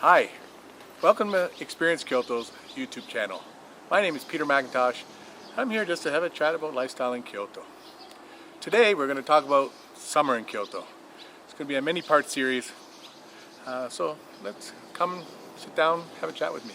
Hi, welcome to Experience Kyoto's YouTube channel. My name is Peter MacIntosh. I'm here just to have a chat about lifestyle in Kyoto. Today we're going to talk about summer in Kyoto. It's going to be a many-part series, so let's come sit down, have a chat with me.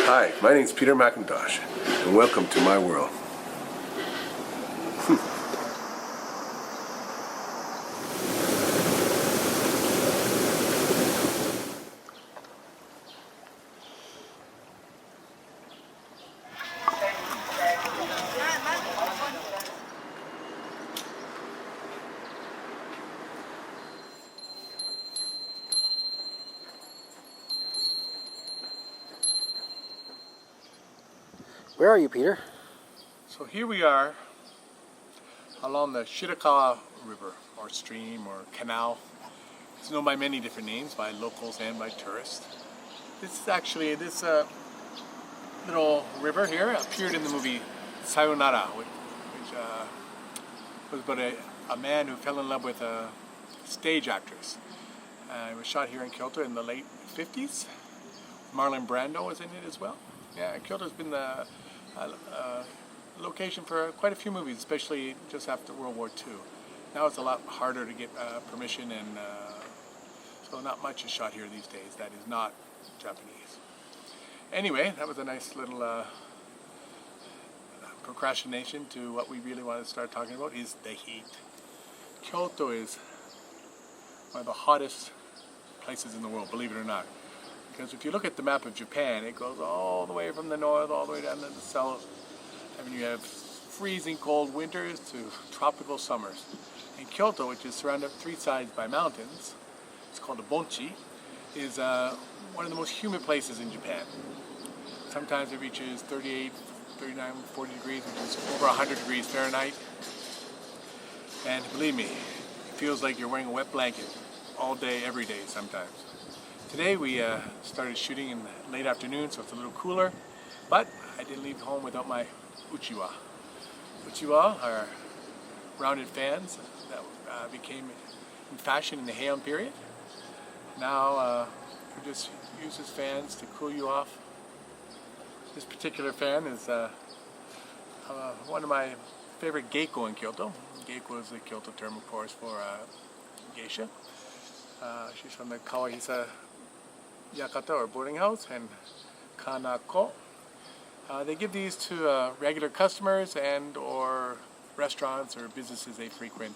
Hi, my name is Peter MacIntosh, and welcome to my world. Where are you, Peter? So here we are along the Shirakawa River, or stream, or canal. It's known by many different names, by locals and by tourists. This is actually, this little river here appeared in the movie Sayonara, which was about a man who fell in love with a stage actress. It was shot here in Kyoto in the late 50s. Marlon Brando was in it as well. Yeah, Kyoto's been the location for quite a few movies, especially just after World War II. Now it's a lot harder to get permission, and so not much is shot here these days that is not Japanese. Anyway, that was a nice little procrastination to what we really want to start talking about, is the heat. Kyoto is one of the hottest places in the world, believe it or not. Because if you look at the map of Japan, it goes all the way from the north, all the way down to the south. I mean, you have freezing cold winters to tropical summers. And Kyoto, which is surrounded on three sides by mountains, it's called a Bonchi, is one of the most humid places in Japan. Sometimes it reaches 38, 39, 40 degrees, which is over 100 degrees Fahrenheit. And believe me, it feels like you're wearing a wet blanket all day, every day sometimes. Today we started shooting in the late afternoon, so it's a little cooler, but I didn't leave home without my uchiwa. Uchiwa are rounded fans that became in fashion in the Heian period. Now you just use these fans to cool you off. This particular fan is one of my favorite geiko in Kyoto. Geiko is the Kyoto term, of course, for geisha. She's from the Kawahisa Yakata, or boarding house, and Kanako. They give these to regular customers and or restaurants or businesses they frequent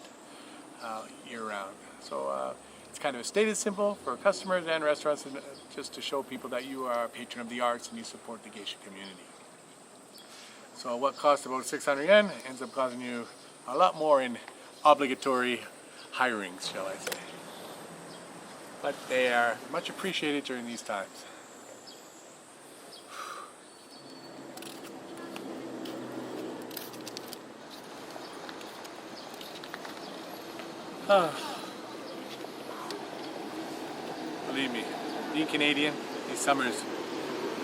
year-round. So it's kind of a status symbol for customers and restaurants, and just to show people that you are a patron of the arts and you support the geisha community. So what costs about 600 yen ends up costing you a lot more in obligatory hirings, shall I say. But they are much appreciated during these times. Believe me, being Canadian, these summers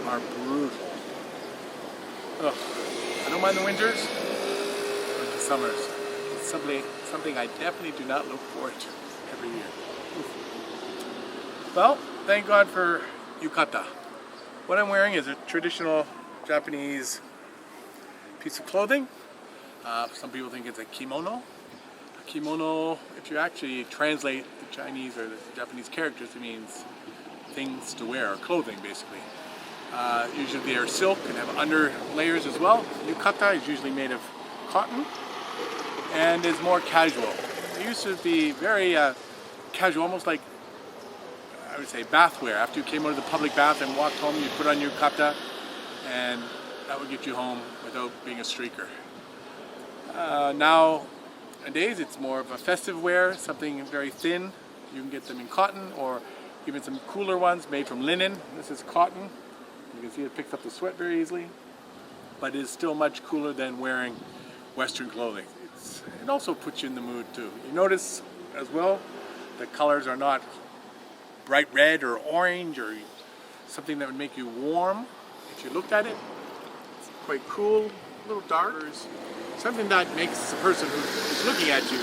are brutal. I don't mind the winters, but the summers, it's something I definitely do not look forward to every year. Well, thank God for yukata. What I'm wearing is a traditional Japanese piece of clothing. Some people think it's a kimono. A kimono, if you actually translate the Chinese or the Japanese characters, it means things to wear, or clothing basically. Usually they are silk and have under layers as well. Yukata is usually made of cotton and is more casual. It used to be very casual, almost like, I would say, bathwear. After you came out of the public bath and walked home, you put on your yukata and that would get you home without being a streaker. Nowadays it's more of a festive wear, something very thin. You can get them in cotton or even some cooler ones made from linen. This is cotton. You can see it picks up the sweat very easily, but it is still much cooler than wearing Western clothing. It also puts you in the mood too. You notice as well, the colors are not bright red or orange or something that would make you warm. If you looked at it, it's quite cool, a little dark. Something that makes the person who's looking at you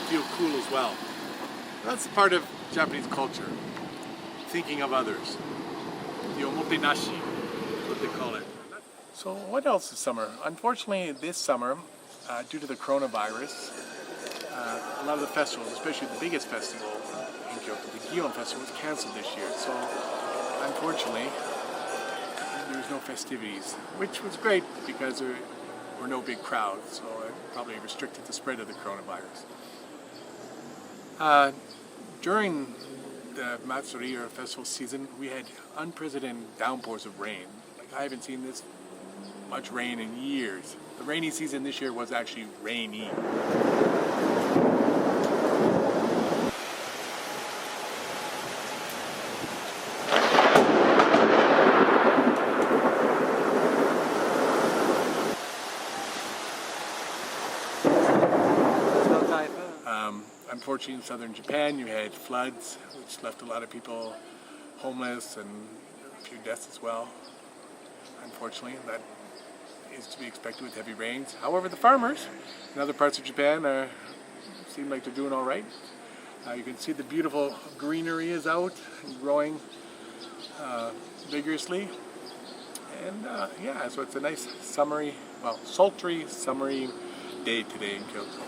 feel cool as well. That's part of Japanese culture, thinking of others. The omotenashi, what they call it. So what else is summer? Unfortunately, this summer, due to the coronavirus, a lot of the festivals, especially the biggest festival in Kyoto, the Gion Festival, was cancelled this year. So unfortunately, there was no festivities, which was great because there were no big crowds, so it probably restricted the spread of the coronavirus. During the Matsuri or festival season, we had unprecedented downpours of rain. Like, I haven't seen this much rain in years. The rainy season this year was actually rainy. Unfortunately, in southern Japan, you had floods, which left a lot of people homeless and a few deaths as well. Unfortunately, that is to be expected with heavy rains. However, the farmers in other parts of Japan seem like they're doing all right. You can see the beautiful greenery is out and growing vigorously. And yeah, so it's a nice sultry, summery day today in Kyoto.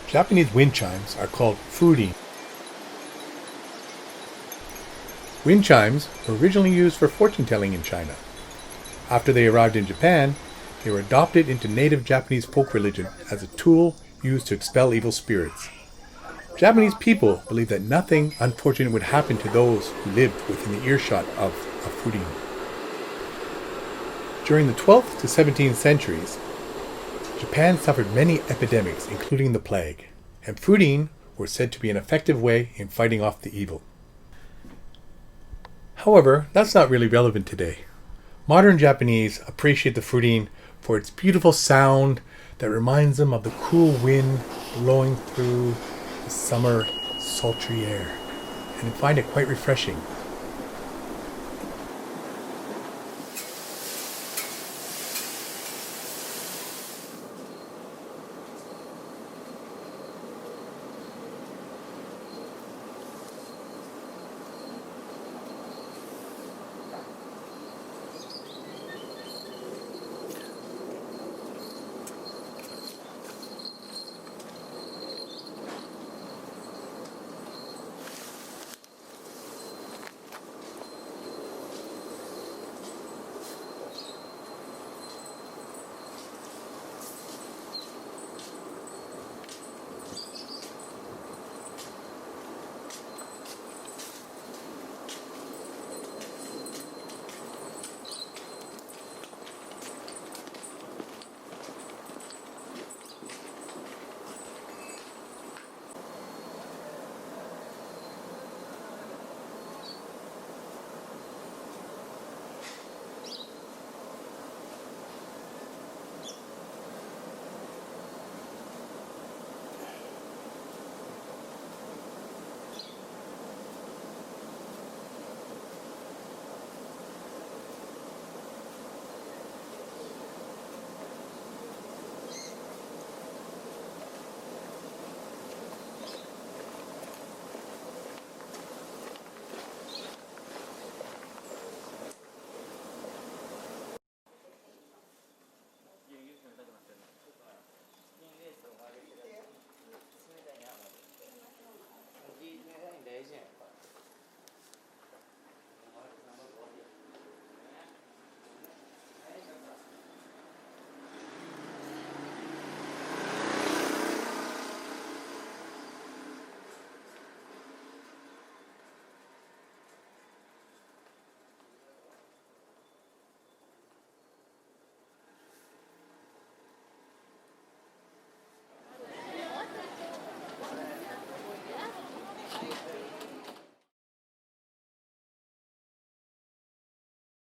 Japanese wind chimes are called furin. Wind chimes were originally used for fortune-telling in China. After they arrived in Japan, they were adopted into native Japanese folk religion as a tool used to expel evil spirits. Japanese people believed that nothing unfortunate would happen to those who lived within the earshot of a furin. During the 12th to 17th centuries, Japan suffered many epidemics, including the plague, and furin were said to be an effective way in fighting off the evil. However, that's not really relevant today. Modern Japanese appreciate the furin for its beautiful sound that reminds them of the cool wind blowing through the summer sultry air, and find it quite refreshing.